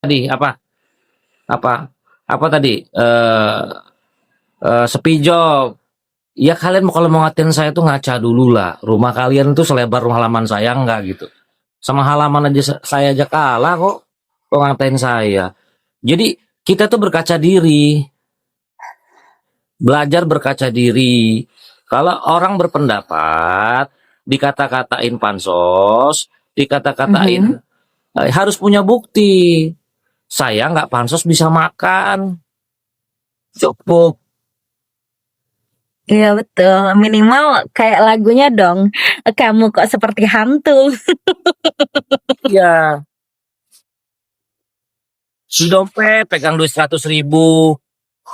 tadi apa apa tadi sepijol. Ya kalian kalau mau ngatain saya tuh ngaca dulu lah. Rumah kalian tuh selebar rumah halaman saya enggak gitu. Sama halaman aja saya aja kalah kok. Kok ngatain saya. Jadi kita tuh berkaca diri, belajar berkaca diri. Kalau orang berpendapat dikata-katain pansos, dikata-katain harus punya bukti. Saya nggak pansos bisa makan. Cukup. Iya betul, minimal kayak lagunya dong, kamu kok seperti hantu. Ya, si dompet pegang duit 100.000,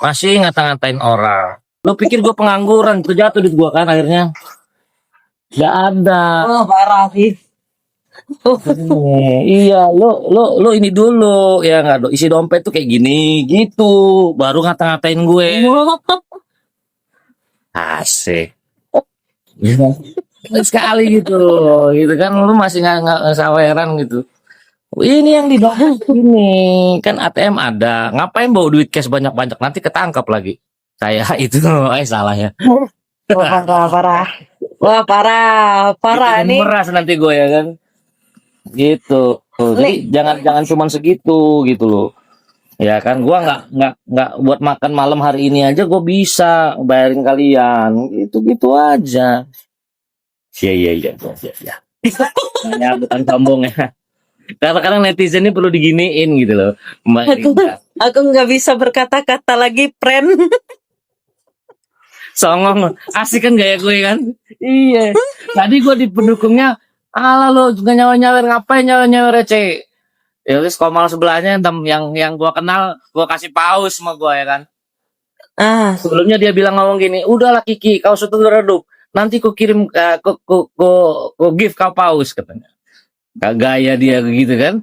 masih ngata-ngatain orang. Lo pikir gue pengangguran, itu jatuh duit gue kan akhirnya. Gak ada. Oh parah sih. Iya, lo ini dulu ya nggak isi dompet tuh kayak gini gitu, baru ngata-ngatain gue. Asik. Sekali gitu, gitu kan lu masih nggak saweran gitu. Ini yang di dompet ini kan ATM ada, ngapain bawa duit cash banyak-banyak nanti ketangkap lagi. Saya itu salah ya. Wah parah, parah. Wah parah Itu nih. meras nanti gue ya kan. Gitu. Jadi jangan cuman segitu gitu loh. Ya kan gua nggak buat makan malam hari ini aja gue bisa bayarin kalian. Gitu aja. Iya. Hanya bukan sombong ya. Kadang-kadang netizen ini perlu diginiin gitu loh. Aku nggak bisa berkata-kata lagi, friend. Songong, asik kan gaya gue kan? Iya. Tadi gue di pendukungnya, ala lo juga nyawer-nyawer ngapain nyawer-nyawer receh. Ya terus komal sebelahnya yang gue kenal, gue kasih paus sama gue ya kan. Sebelumnya dia bilang ngomong gini, udahlah Kiki, kau sudah redup. Nanti ku kirim, ku give kau paus katanya. Gaya dia gitu kan.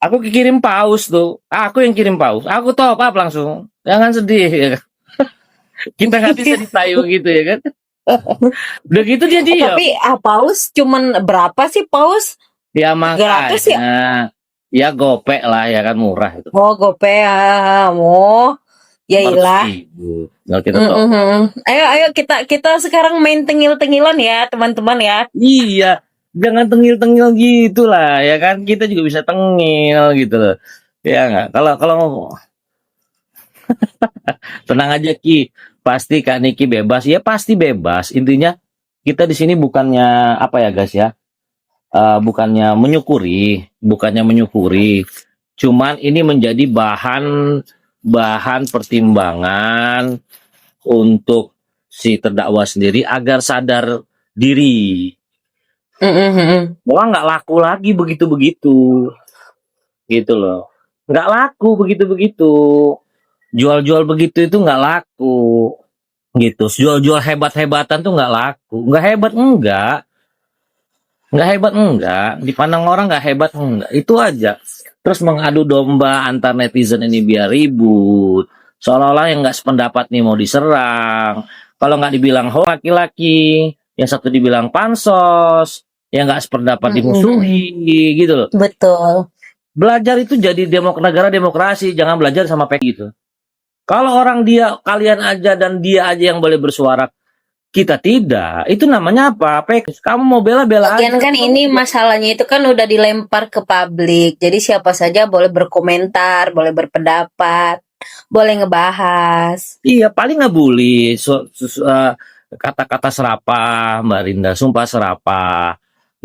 Aku kirim paus tuh. Aku yang kirim paus. Aku top up langsung. Jangan sedih ya kan. Kita nggak bisa ditayu gitu ya kan. Udah gitu dia diam. Tapi paus cuman berapa sih paus? Ya makanya. Gratis ya? Ya gopek lah ya kan murah itu. Oh gope ya. Oh. Ya ilah. Nah, kita Ayo kita sekarang main tengil-tengilan ya teman-teman ya. Iya, jangan tengil-tengil gitu lah ya kan, kita juga bisa tengil gitu loh. Ya nggak, kalau tenang aja Ki, pasti Kak Niki bebas, ya pasti bebas. Intinya kita di sini bukannya apa ya guys ya, bukannya menyukuri, cuman ini menjadi bahan pertimbangan untuk si terdakwa sendiri agar sadar diri. Bahwa nggak laku lagi begitu-begitu, gitu loh. Nggak laku begitu-begitu. Jual-jual begitu itu nggak laku, gitu. Jual-jual hebat-hebatan tuh nggak laku. Nggak hebat enggak. Dipandang orang nggak hebat enggak. Itu aja. Terus mengadu domba antar netizen ini biar ribut. Seolah-olah yang nggak sependapat nih mau diserang. Kalau nggak dibilang ho laki-laki, yang satu dibilang pansos, yang nggak sependapat dimusuhi, gitu loh. Betul. Belajar itu jadi negara demokrasi, jangan belajar sama PK gitu. Kalau kalian aja dan dia aja yang boleh bersuara, kita tidak, itu namanya apa? PK. Kamu mau bela-bela aja. Kan ini masalahnya itu kan udah dilempar ke publik, jadi siapa saja boleh berkomentar, boleh berpendapat, boleh ngebahas. Iya, paling ngebully, kata-kata serapah, Mbak Rinda, sumpah serapah.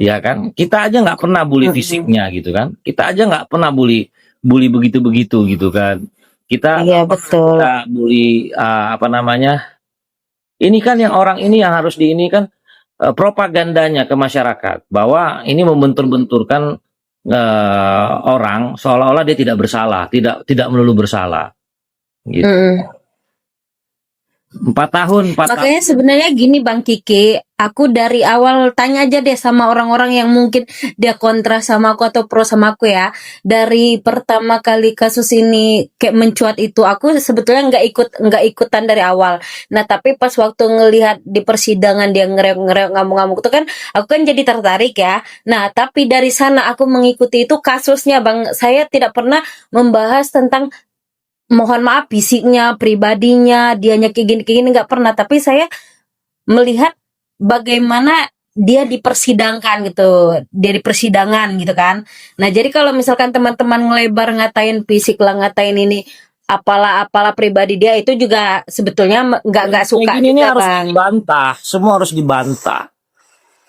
Ya kan, kita aja nggak pernah bully fisiknya gitu kan, kita aja nggak pernah bully begitu gitu kan, kita betul. Kita bully apa namanya, ini kan yang orang ini yang harus ini kan propagandanya ke masyarakat bahwa ini membentur-benturkan orang seolah-olah dia tidak bersalah, tidak melulu bersalah gitu. 4 tahun, 4 tahun. Makanya sebenarnya gini Bang Kiki, aku dari awal tanya aja deh sama orang-orang yang mungkin dia kontra sama aku atau pro sama aku ya. Dari pertama kali kasus ini kayak mencuat itu, aku sebetulnya nggak ikutan dari awal. Nah tapi pas waktu ngelihat di persidangan dia ngereok-ngereok ngamuk-ngamuk itu kan, aku kan jadi tertarik ya. Nah tapi dari sana aku mengikuti itu kasusnya Bang. Saya tidak pernah membahas tentang mohon maaf fisiknya, pribadinya, dianya kayak gini nggak pernah. Tapi saya melihat bagaimana dia dipersidangkan gitu, dia di persidangan gitu kan. Nah jadi kalau misalkan teman-teman ngelebar ngatain fisik lah, ngatain ini apalah pribadi dia itu juga sebetulnya nggak Kayak suka gini ini juga harus Bang. dibantah, semua harus dibantah.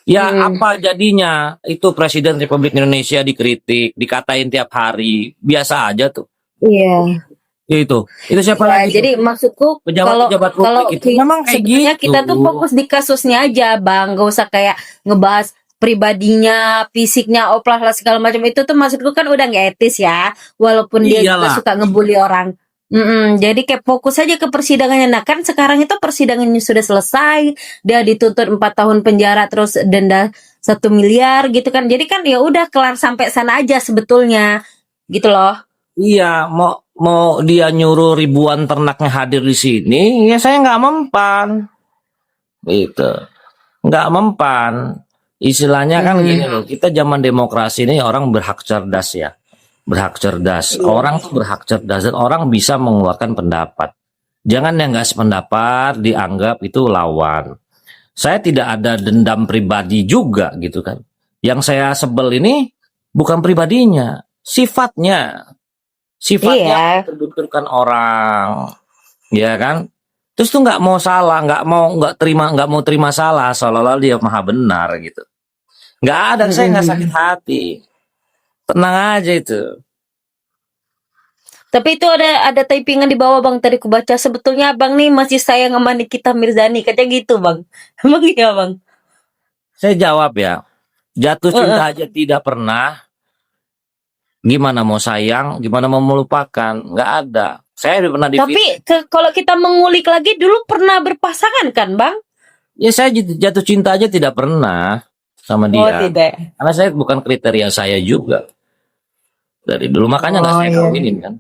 Ya apa jadinya itu Presiden Republik Indonesia dikritik, dikatain tiap hari, biasa aja tuh. Iya. Itu siapa Ya, lagi tuh? jadi maksudku kalau Pejabat-pejabat kalau publik itu memang kayak sebenarnya gitu. kita tuh fokus di kasusnya aja, Bang. Gak usah kayak ngebahas pribadinya, fisiknya, oplah lah segala macam itu tuh maksudku kan udah nggak etis ya. Walaupun dia juga Iyalah. suka ngebully orang. Jadi kayak fokus aja ke persidangannya. Nah kan sekarang itu persidangannya sudah selesai, dia dituntut 4 tahun penjara terus denda 1 miliar gitu kan. Jadi kan ya udah kelar sampai sana aja sebetulnya, gitu loh. Iya, mau dia nyuruh ribuan ternaknya hadir di sini, ya saya nggak mempan. Gitu. Nggak mempan. Istilahnya kan gini loh, kita zaman demokrasi ini orang berhak cerdas ya. Berhak cerdas. Orang tuh berhak cerdas dan orang bisa mengeluarkan pendapat. Jangan yang nggak sependapat dianggap itu lawan. Saya tidak ada dendam pribadi juga gitu kan. Yang saya sebel ini bukan pribadinya, sifatnya. Sifatnya Iya. terbenturkan orang, ya kan? Terus tuh nggak mau salah, nggak mau terima salah, seolah-olah dia maha benar gitu. Nggak ada, saya nggak sakit hati, tenang aja itu. Tapi itu ada typingan di bawah Bang, tadi ku baca sebetulnya Abang nih masih sayang sama Nikita Mirzani, katanya gitu Bang. Emang iya Bang? Saya jawab ya, jatuh cinta aja tidak pernah. Gimana mau sayang, gimana mau melupakan? Nggak ada. Saya udah pernah di Tapi kalau kita mengulik lagi dulu pernah berpasangan kan Bang? ya saya jatuh cinta aja tidak pernah sama Oh dia. tidak. Karena saya bukan kriteria saya juga dari dulu, makanya nggak Oh saya iya. kawinin kan.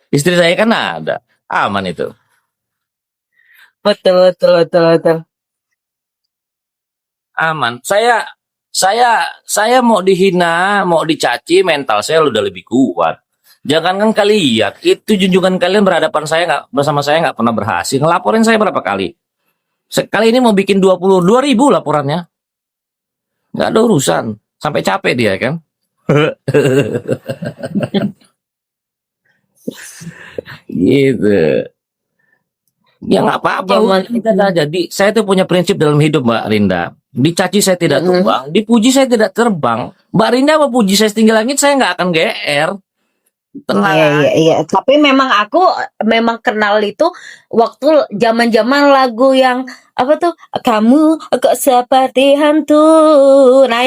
Istri saya kan ada, aman itu. Betul. Aman. Saya mau dihina, mau dicaci, mental saya udah lebih kuat. Jangankan kalian, itu junjungan kalian berhadapan saya nggak bersama saya nggak pernah berhasil. Ngelaporin saya berapa kali? Sekali ini mau bikin 22.000 laporannya. Nggak ada urusan. Sampai capek dia kan. Gitu. Ya nggak apa-apa. Kita jadi. Saya tuh punya prinsip dalam hidup Mbak Rinda. Dicaci saya tidak tumbang, dipuji saya tidak terbang. Mbak Rinda mau puji saya setinggi langit, saya nggak akan GR. Tenang. Iya. Tapi memang aku memang kenal itu waktu zaman-zaman lagu yang apa tuh, kamu kok seperti hantu. Nah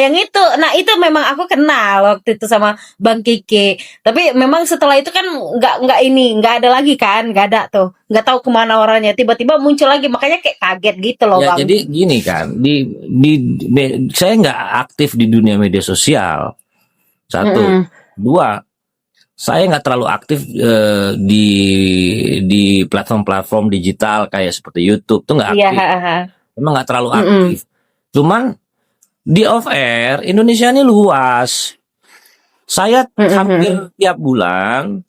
itu memang aku kenal waktu itu sama Bang Kiki. Tapi memang setelah itu kan nggak ada lagi kan, nggak ada tuh, nggak tahu kemana orangnya. Tiba-tiba muncul lagi, makanya kayak kaget gitu loh Ya Bang. jadi gini kan, saya nggak aktif di dunia media sosial. Satu, dua, saya nggak terlalu aktif di platform-platform digital kayak seperti YouTube tuh nggak Iya. aktif. Memang nggak terlalu aktif. Cuman di off air Indonesia ini luas. Saya hampir tiap bulan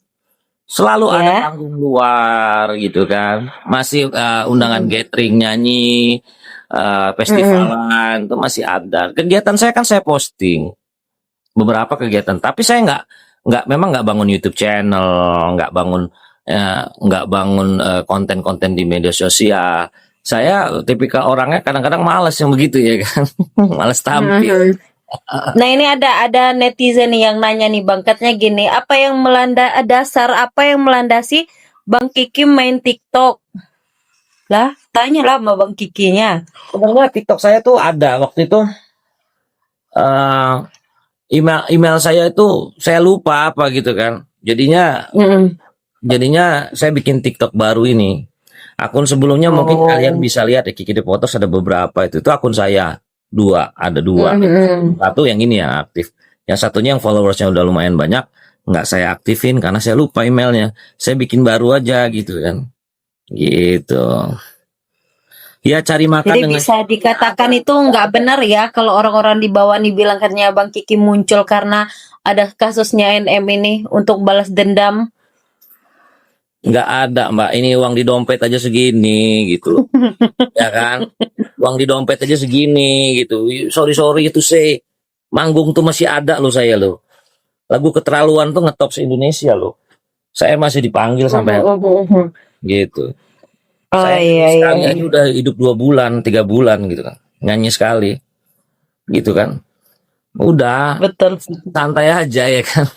selalu ada panggung luar gitu kan. Masih undangan gathering nyanyi, festivalan itu masih ada. Kegiatan saya kan saya posting beberapa kegiatan, tapi saya memang nggak bangun YouTube channel, nggak bangun konten-konten di media sosial. Saya tipikal orangnya kadang-kadang malas yang begitu ya kan, malas tampil. Nah ini ada netizen nih yang nanya nih Bang, katanya gini, apa yang melandasi Bang Kiki main TikTok? Lah, tanya lah sama Bang Kikinya. Sebenarnya TikTok saya tuh ada waktu itu email saya itu saya lupa apa gitu kan. Jadinya jadinya saya bikin TikTok baru ini. Akun sebelumnya mungkin kalian bisa lihat ya, Kiki The Potters ada beberapa itu akun saya ada dua. Satu yang ini yang aktif, yang satunya yang followersnya udah lumayan banyak, nggak saya aktifin karena saya lupa emailnya. Saya bikin baru aja gitu kan, gitu. Ya cari makan Jadi dengan bisa dikatakan itu nggak benar ya kalau orang-orang di bawah nih bilang katanya Bang Kiki muncul karena ada kasusnya NM ini untuk balas dendam. nggak ada Mbak, ini uang di dompet aja segini gitu, ya kan? Uang di dompet aja segini gitu. Sorry itu saya manggung tuh masih ada loh saya loh. Lagu keterlaluan tuh ngetop se-Indonesia loh. Saya masih dipanggil sampai gitu. Oh Saya iya iya. sekali aja udah hidup 2 bulan, 3 bulan gitu kan. Nyanyi sekali. Gitu kan. Udah, Betul. santai aja ya kan.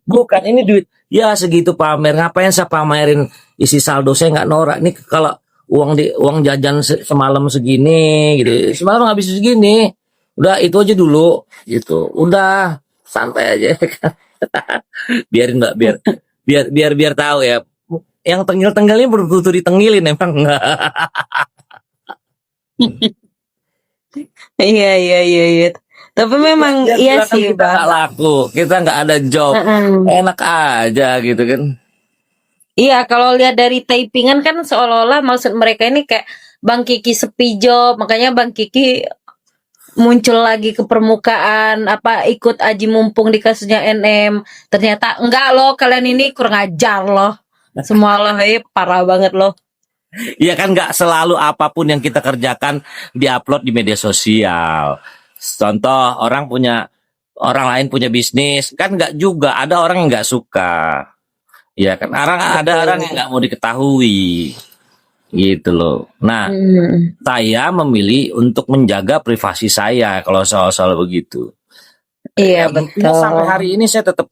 Bukan ini duit. Ya segitu pamer. Ngapain saya pamerin isi saldo saya nggak norak. Ini kalau uang jajan semalam segini gitu. Semalam habis segini. Udah itu aja dulu gitu. Udah santai aja ya kan. Biarin Mbak, biar tahu ya. Yang tenggil-tenggilnya betul-betul ditengilin emang enggak. Iya iya iya iya. Tapi memang Dia iya bilang kan sih, kita nggak Bang. laku, kita nggak ada job, enak aja gitu kan. Iya, kalau lihat dari typingan kan seolah-olah maksud mereka ini kayak Bang Kiki sepi job, makanya Bang Kiki muncul lagi ke permukaan, apa ikut aji mumpung di kasusnya NM. Ternyata enggak loh, kalian ini kurang ajar loh. Semua loh, parah banget loh. Iya kan nggak selalu apapun yang kita kerjakan diupload di media sosial. Contoh orang lain punya bisnis kan nggak juga ada orang yang nggak suka. Ya kan ada orang yang nggak mau diketahui gitu loh. Nah saya memilih untuk menjaga privasi saya kalau soal-soal begitu. Iya Buktinya betul. sampai hari ini saya tetap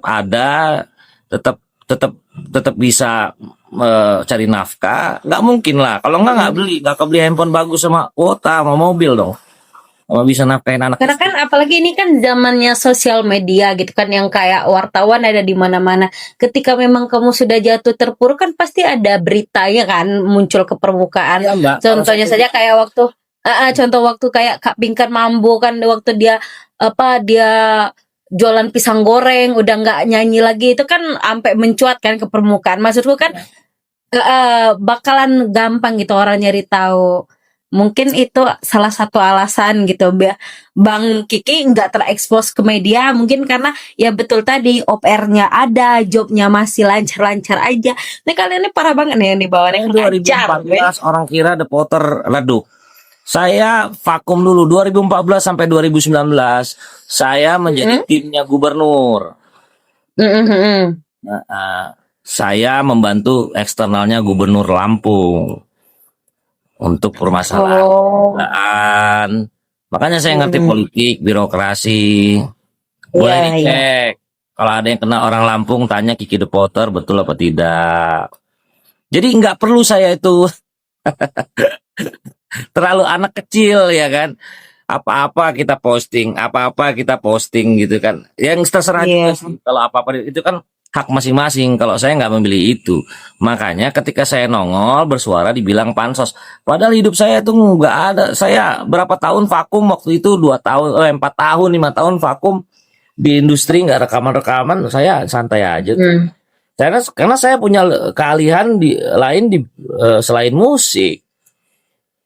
ada, tetap tetap tetap bisa cari nafkah. Nggak mungkin lah. Kalau nggak kebeli handphone bagus sama kuota sama mobil dong. Sama bisa nafkahin anak Karena kan apalagi ini kan zamannya sosial media gitu kan yang kayak wartawan ada di mana-mana. Ketika memang kamu sudah jatuh terpuruk kan pasti ada beritanya kan muncul ke permukaan. Iya, Mbak. Contohnya saja kayak contoh waktu kayak Kak Pinkan Mambo kan waktu dia jualan pisang goreng udah nggak nyanyi lagi itu kan sampai mencuat kan ke permukaan. Maksudku kan bakalan gampang gitu orang nyari tahu. Mungkin itu salah satu alasan gitu Bang Kiki nggak terekspos ke media mungkin karena ya betul tadi OPR-nya ada, jobnya masih lancar-lancar aja. Nih kalian ini parah banget nih yang di bawah nih ngajar. 2014 orang kira The Potter redup. Saya vakum dulu 2014 sampai 2019. Saya menjadi timnya gubernur. Saya membantu eksternalnya gubernur Lampung untuk permasalahan. Makanya saya ngerti politik, birokrasi. Boleh Iya, dicek. Kalau ada yang kena orang Lampung, tanya Kiki The Potter betul apa tidak. Jadi nggak perlu saya itu terlalu anak kecil ya kan. Apa-apa kita posting gitu kan. Yang terserah juga sih. Kalau apa-apa itu kan hak masing-masing. Kalau saya nggak memilih itu. Makanya ketika saya nongol bersuara dibilang pansos. Padahal hidup saya itu nggak ada. Saya berapa tahun vakum waktu itu 2 tahun, 4 tahun, 5 tahun vakum di industri nggak rekaman-rekaman. Saya santai aja. Karena saya punya keahlian lain selain musik.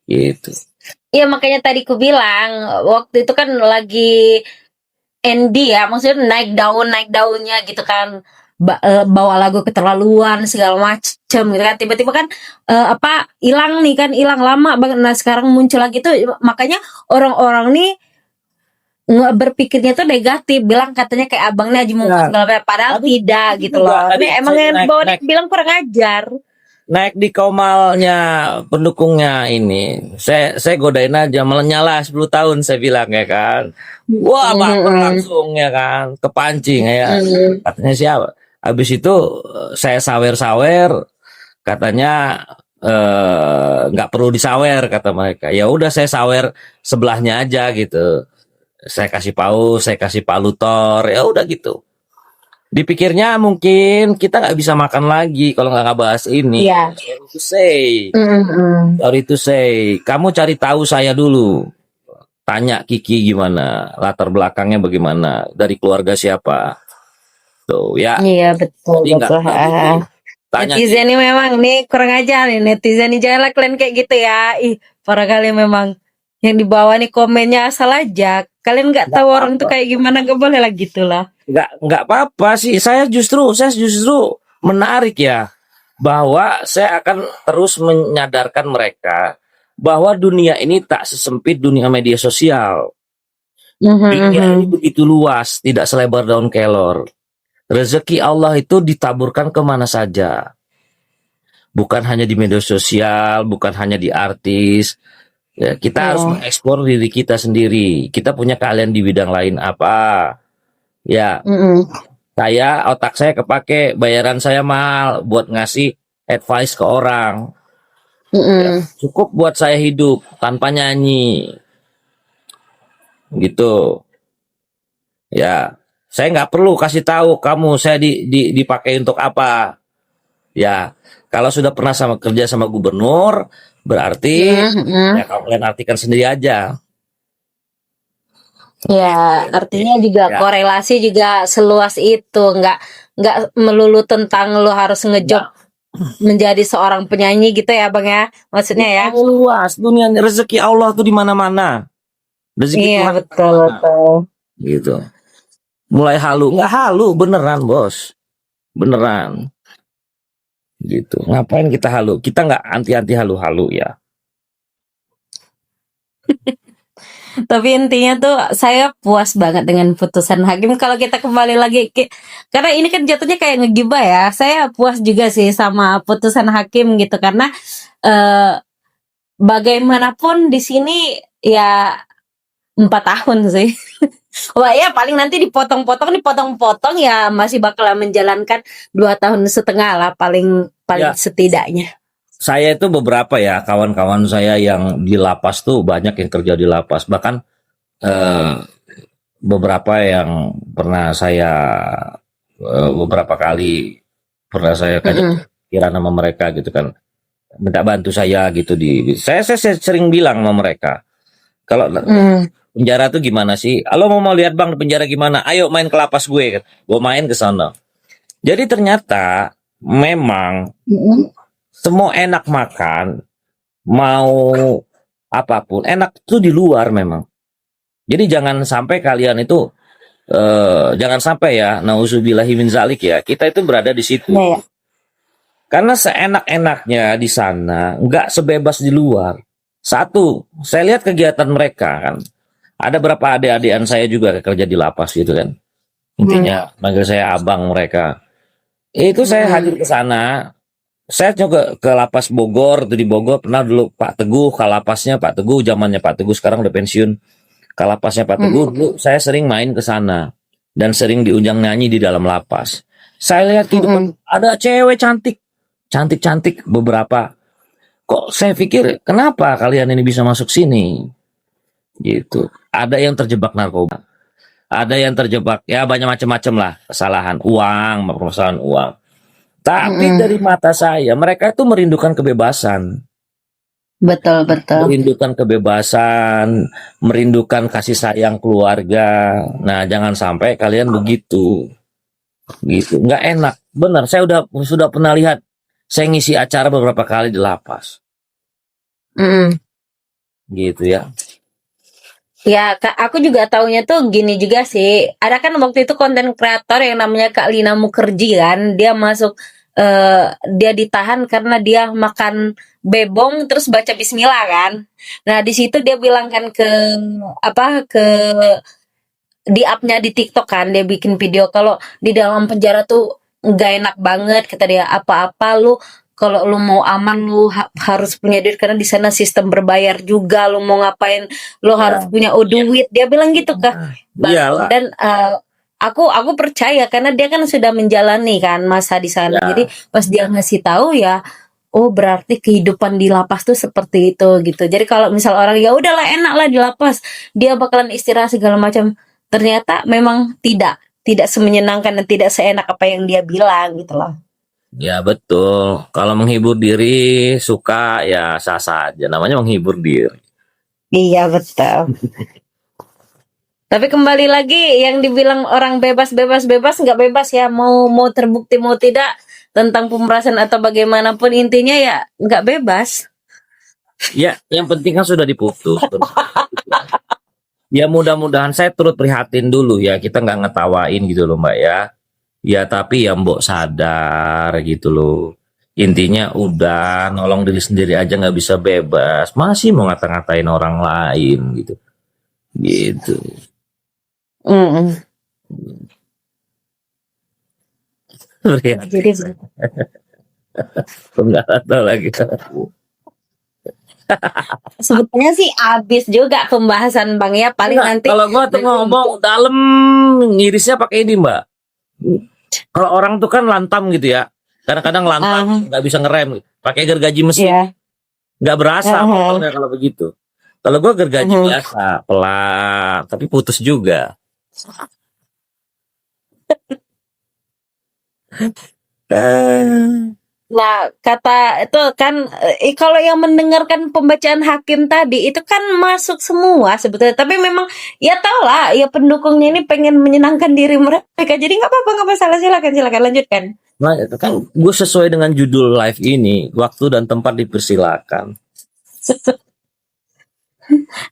Gitu. Iya makanya tadi ku bilang waktu itu kan lagi Andy ya maksudnya naik daunnya gitu kan bawa lagu keterlaluan segala macem gitu kan tiba-tiba kan hilang lama banget nah sekarang muncul lagi tuh makanya orang-orang nih berpikirnya tuh negatif bilang katanya kayak abangnya aja mau segala macam padahal tidak gitu loh ini emang yang bawa bilang kurang ajar. Naik di komalnya pendukungnya ini saya godain aja menyala 10 tahun saya bilang ya kan wah baper langsung ya kan kepancing ya katanya siapa habis itu saya sawer katanya nggak perlu disawer kata mereka ya udah saya sawer sebelahnya aja gitu saya kasih paus saya kasih palutor ya udah gitu Dipikirnya mungkin kita nggak bisa makan lagi kalau nggak bahas ini. Iya. Sorry to say. Mm-mm. Sorry to say. Kamu cari tahu saya dulu. Tanya Kiki gimana, latar belakangnya bagaimana, dari keluarga siapa. Tuh ya. Iya, betul, Jadi nggak betul. gitu. Tanya Netizen ini memang nih kurang ajar nih, netizen ini janganlah kalian kayak gitu ya. Ih, parah kali memang. Yang di bawah nih komennya asal aja. Kalian nggak Nggak tahu orang tuh apa-apa. kayak gimana, nggak boleh lah gitulah. Nggak apa-apa sih. Saya justru menarik ya, bahwa saya akan terus menyadarkan mereka bahwa dunia ini tak sesempit dunia media sosial. Dunia ini begitu luas, tidak selebar daun kelor. Rezeki Allah itu ditaburkan kemana saja. Bukan hanya di media sosial, bukan hanya di artis. Ya, kita harus mengeksplor diri kita sendiri. Kita punya keahlian di bidang lain apa. Ya, otak saya kepake, bayaran saya mahal buat ngasih advice ke orang. Ya, cukup buat saya hidup tanpa nyanyi. Gitu. Ya, saya nggak perlu kasih tahu kamu saya dipakai untuk apa. Ya, kalau sudah pernah kerja sama gubernur, berarti ya kalian artikan sendiri aja. Ya, artinya juga Ya. korelasi juga seluas itu, nggak melulu tentang lo harus ngejob menjadi seorang penyanyi gitu ya, Bang ya. Maksudnya ya. Luas dunia, rezeki Allah tuh di mana-mana. Rezeki Iya, Tuhan betul, betul. gitu. Mulai halu, nggak halu beneran, Bos. Beneran. Gitu. Ngapain kita halu? Kita nggak anti-anti halu-halu ya. Tapi intinya tuh saya puas banget dengan putusan hakim. Kalau kita kembali lagi karena ini kan jatuhnya kayak ngegibah ya. Saya puas juga sih sama putusan hakim gitu karena bagaimanapun di sini ya 4 tahun sih. Wah ya paling nanti dipotong-potong ya masih bakal menjalankan 2 tahun setengah lah paling Ya. setidaknya. Saya itu beberapa ya kawan-kawan saya yang di lapas tuh banyak yang kerja di lapas, bahkan beberapa yang pernah saya beberapa kali pernah saya kira nama mereka gitu kan, minta bantu saya gitu saya sering bilang sama mereka kalau penjara tuh gimana sih? Kalau mau lihat Bang penjara gimana? Ayo main ke lapas gue, gue main ke sana. Jadi ternyata memang semua enak makan, mau apapun, enak tuh di luar memang. Jadi jangan sampai kalian itu, jangan sampai ya, nauzubillahi min zalik ya, kita itu berada di situ. Ya. Karena seenak-enaknya di sana, nggak sebebas di luar. Satu, saya lihat kegiatan mereka kan, ada berapa adik-adikan saya juga kerja di lapas gitu kan. Intinya manggil saya abang mereka. Itu saya hadir ke sana. Saya juga ke lapas Bogor, di Bogor pernah dulu Pak Teguh, kalapasnya Pak Teguh, zamannya Pak Teguh sekarang udah pensiun. Kalapasnya Pak Teguh dulu saya sering main ke sana dan sering diundang nyanyi di dalam lapas. Saya lihat kehidupan ada cewek cantik beberapa. Kok saya pikir kenapa kalian ini bisa masuk sini? Gitu. Ada yang terjebak narkoba. Ada yang terjebak ya banyak macam-macam lah kesalahan uang, permasalahan uang. Tapi dari mata saya, mereka itu merindukan kebebasan. Betul. Merindukan kebebasan, merindukan kasih sayang keluarga. Nah, jangan sampai kalian begitu. Gitu. Nggak enak. Benar, saya sudah pernah lihat. Saya ngisi acara beberapa kali di lapas. Gitu ya. Ya, aku juga taunya tuh gini juga sih. Ada kan waktu itu konten kreator yang namanya Kak Lina Mukherjee kan. Dia masuk, dia ditahan karena dia makan bebong terus baca bismillah kan. Nah, di situ dia bilang kan di up-nya di TikTok kan. Dia bikin video kalau di dalam penjara tuh nggak enak banget. Kata dia, apa-apa lu kalau lu mau aman lu harus punya duit karena di sana sistem berbayar juga, lu mau ngapain lu harus punya duit, dia bilang gitu kan. Iyalah. Dan aku percaya karena dia kan sudah menjalani kan masa di sana. Jadi pas dia ngasih tahu ya, oh berarti kehidupan di lapas tuh seperti itu gitu. Jadi kalau misal orang ya udahlah enak lah di lapas, dia bakalan istirahat segala macam, ternyata memang tidak. tidak semenyenangkan dan tidak seenak apa yang dia bilang gitu loh. Ya betul. Kalau menghibur diri suka ya sah-sah aja. Namanya menghibur diri. Iya betul. Tapi kembali lagi yang dibilang orang bebas nggak bebas ya, mau terbukti mau tidak tentang pemerasan atau bagaimanapun, intinya ya nggak bebas. Ya, yang penting kan sudah diputus. Ya mudah-mudahan saya turut prihatin dulu ya. Kita nggak ngetawain gitu loh Mbak ya. Ya tapi ya Mbok sadar gitu loh. Intinya udah nolong diri sendiri aja nggak bisa bebas. Masih mau ngata-ngatain orang lain gitu. Gitu. Mm-mm. Prihatin. Jadi Nggak tahu lagi. sebetulnya sih habis juga pembahasan Bang ya, paling Enggak, nanti kalau gua tuh ngomong dalam ngirisnya pakai ini Mbak. Kalau orang tuh kan lantam gitu ya. Kadang-kadang lantam nggak bisa ngerem. Pakai gergaji mesin ya. nggak berasa motornya kalau begitu. Kalau gua gergaji biasa pelan, tapi putus juga. Nah, kata itu kan kalau yang mendengarkan pembacaan hakim tadi itu kan masuk semua sebetulnya. Tapi memang ya tau lah, ya pendukungnya ini pengen menyenangkan diri mereka. Jadi nggak apa-apa, nggak masalah, silakan lanjutkan. Nah, itu kan gue sesuai dengan judul live ini, waktu dan tempat dipersilakan.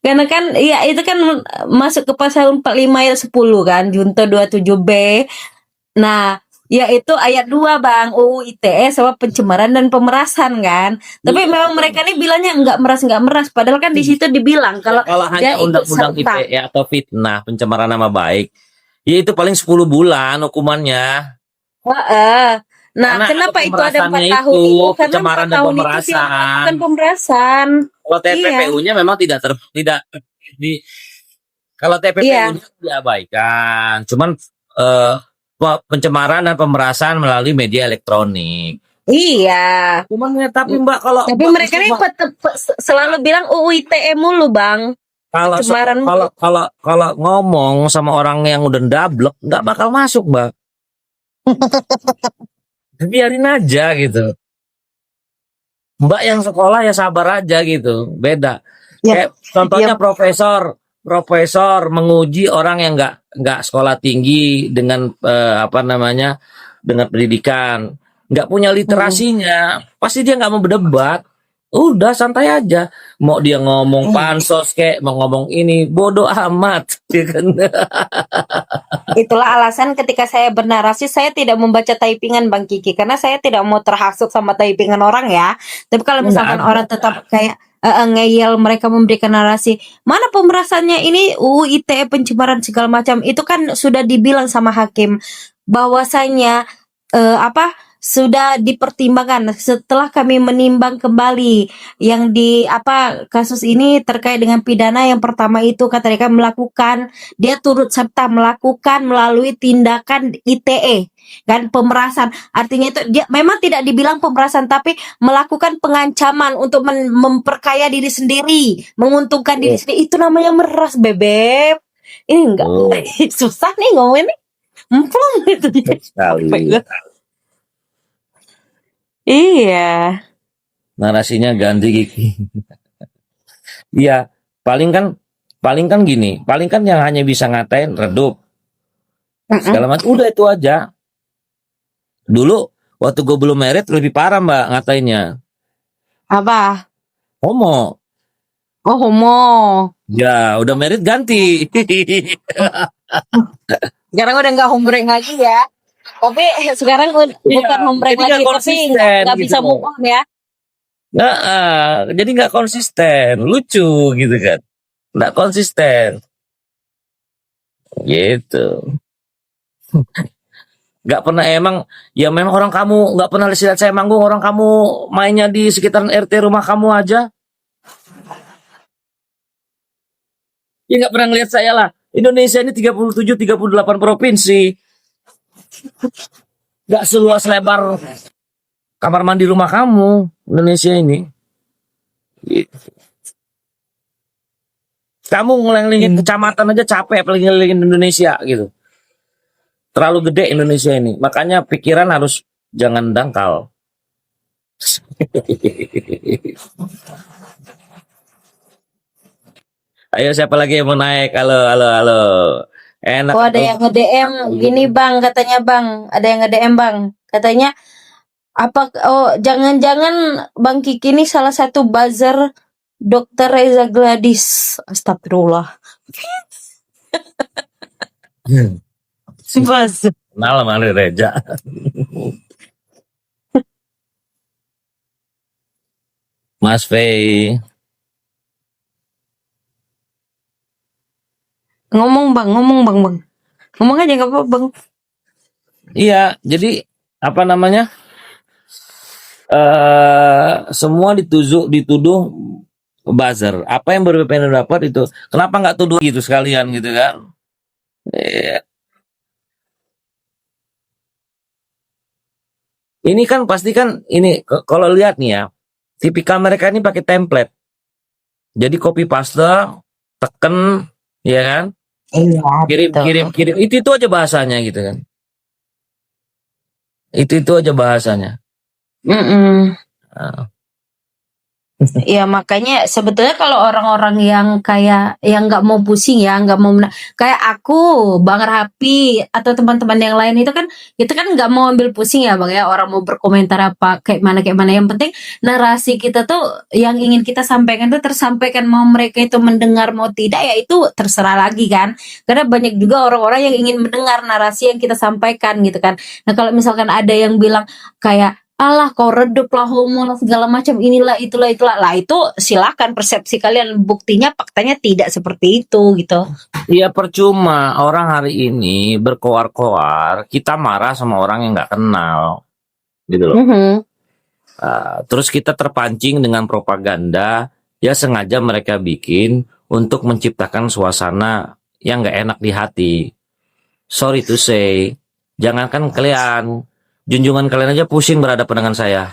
Karena kan ya itu kan masuk ke pasal 45 ayat 10 kan, Junto 27B. Nah, yaitu ayat 2 Bang, UU ITE soal pencemaran dan pemerasan kan. Tapi memang mereka ini bilangnya nggak meras, padahal kan di situ dibilang kalau hanya dia ikut undang-undang serta. ITE atau fitnah pencemaran nama baik, ya itu paling 10 bulan hukumannya. Nah, Karena kenapa ada itu ada 4 pemerasannya tahun itu, itu? Karena pencemaran 4 dan tahun itu dia pemerasan. melakukan pemerasan. Kalau TPPU-nya memang tidak di kalau TPPU-nya diabaikan, cuman pencemaran dan pemerasan melalui media elektronik. Iya. Cuman ya, tapi Mbak kalau Tapi mereka ini selalu bilang UU ITE mulu Bang. kalau Pencemaran. kalau ngomong sama orang yang udah ndablek nggak bakal masuk Mbak. Biarin aja gitu. Mbak yang sekolah ya sabar aja gitu. Beda. Kayak contohnya profesor menguji orang yang nggak sekolah tinggi dengan dengan pendidikan, nggak punya literasinya, pasti dia nggak mau berdebat. Udah santai aja. Mau dia ngomong pansos kayak mau ngomong ini bodoh amat, ya kan? Itulah alasan ketika saya bernarasi saya tidak membaca typingan Bang Kiki, karena saya tidak mau terhasut sama typingan orang ya. Tapi kalau misalkan orang tetap kayak ngeyel, mereka memberikan narasi mana pemerasannya ini UU ITE pencemaran segala macam, itu kan sudah dibilang sama hakim bahwasanya sudah dipertimbangkan setelah kami menimbang kembali yang di kasus ini terkait dengan pidana. Yang pertama itu kata mereka dia turut serta melakukan melalui tindakan ITE kan, pemerasan. Artinya itu dia memang tidak dibilang pemerasan, tapi melakukan pengancaman untuk memperkaya diri sendiri, menguntungkan diri sendiri. Itu namanya meras, bebek. Ini enggak susah nih ngomongin nih. Emplong gitu Sekali. Iya. Narasinya ganti Kiki. Iya, paling kan gini, paling kan yang hanya bisa ngatain redup. Segala macam udah itu aja. Dulu waktu gue belum married lebih parah Mbak ngatainnya. Apa? Homo. Oh, homo. Ya, udah married ganti. Sekarang udah nggak hombreng lagi ya. Tapi sekarang bukan hombreng lagi, tapi nggak gitu bisa move on ya. Nah, jadi nggak konsisten, lucu gitu kan, nggak konsisten, gitu. Nggak pernah memang orang kamu nggak pernah lihat saya manggung, orang kamu mainnya di sekitaran RT rumah kamu aja, ya nggak pernah ngeliat saya lah. Indonesia ini 38 provinsi, nggak seluas lebar kamar mandi rumah kamu Indonesia ini. Kamu ngelilingin kecamatan aja capek, apalagi ngelilingin Indonesia gitu. Terlalu gede Indonesia ini. Makanya pikiran harus jangan dangkal. Ayo siapa lagi yang mau naik? Halo, halo, halo. Enak. Oh, ada yang nge-DM gini Bang, katanya Bang, ada yang nge-DM Bang. Katanya apa jangan-jangan Bang Kiki ini salah satu buzzer Dr. Reza Gladys. Astagfirullah. Buzzer. Kenal sama Reja. Mas Fei. Ngomong Bang. Ngomong aja gak apa-apa Bang. Iya, jadi apa namanya? Semua dituduh buzzer. Apa yang berbeda dapat itu? Kenapa nggak tuduh gitu sekalian gitu kan? Iya. Ini kan pasti kan ini kalau lihat nih ya, tipikal mereka ini pakai template. Jadi copy paste, tekan, ya kan? Iya, Kirim. Itu aja bahasanya gitu kan. Itu aja bahasanya. Nah, Ya makanya sebetulnya kalau orang-orang yang kayak yang nggak mau pusing ya, nggak mau kayak aku, Bang Rapi atau teman-teman yang lain itu kan kita kan nggak mau ambil pusing ya Bang ya, orang mau berkomentar apa kayak mana yang penting narasi kita tuh yang ingin kita sampaikan tuh tersampaikan, mau mereka itu mendengar mau tidak ya itu terserah lagi kan, karena banyak juga orang-orang yang ingin mendengar narasi yang kita sampaikan gitu kan. Nah kalau misalkan ada yang bilang kayak alah kau redup lah homo lah segala macam inilah itulah lah itu silakan persepsi kalian, buktinya faktanya tidak seperti itu gitu. Iya percuma orang hari ini berkoar-koar, kita marah sama orang yang nggak kenal, gitu loh. Terus kita terpancing dengan propaganda, ya sengaja mereka bikin untuk menciptakan suasana yang nggak enak di hati. Sorry to say, jangankan kalian, junjungan kalian aja pusing berhadapan dengan saya.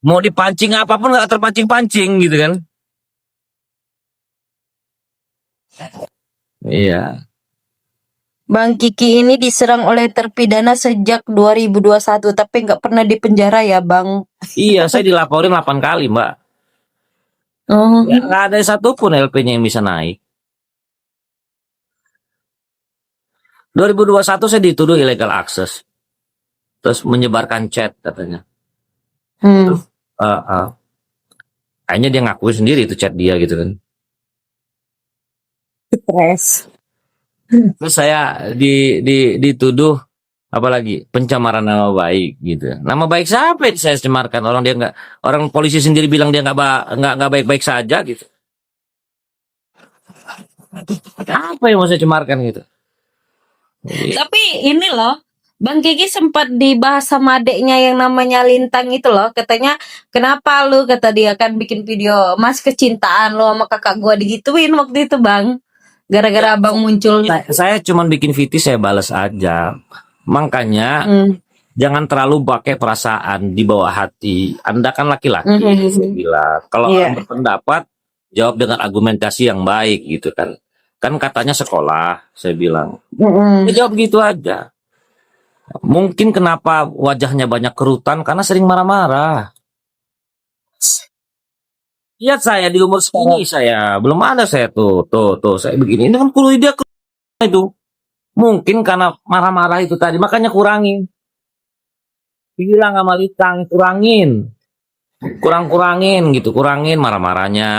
Mau dipancing apapun nggak terpancing-pancing gitu kan? Iya. Bang Kiki ini diserang oleh terpidana sejak 2021 tapi nggak pernah dipenjara ya Bang. Iya, saya dilaporin 8 kali, Mbak. Oh. Ya, nggak ada satupun LP-nya yang bisa naik. 2021 saya dituduh illegal access. Terus menyebarkan chat katanya. Kayaknya dia ngakui sendiri itu chat dia gitu kan. Stres. Terus saya dituduh apalagi pencemaran nama baik gitu. Nama baik siapa yang saya cemarkan? Orang polisi sendiri bilang dia nggak baik-baik saja gitu. Apa yang mau saya cemarkan gitu? Tapi ini loh, Bang Kiki sempat dibahas sama adeknya yang namanya Lintang itu loh, katanya kenapa lu, kata dia kan bikin video mas kecintaan lo sama kakak gua digituin waktu itu Bang, gara-gara abang muncul. Saya cuma bikin VT saya balas aja. Makanya jangan terlalu pakai perasaan di bawah hati. Anda kan laki-laki, saya bilang. Kalau orang berpendapat, jawab dengan argumentasi yang baik gitu kan. Kan katanya sekolah, saya bilang. Ya, jawab gitu aja. Mungkin kenapa wajahnya banyak kerutan karena sering marah-marah. Lihat saya di umur segini saya belum ada saya tuh saya begini. Ini kan kulit dia itu. Mungkin karena marah-marah itu tadi makanya kurangin. Bilang sama Litang kurangin gitu, kurangin marah-marahnya.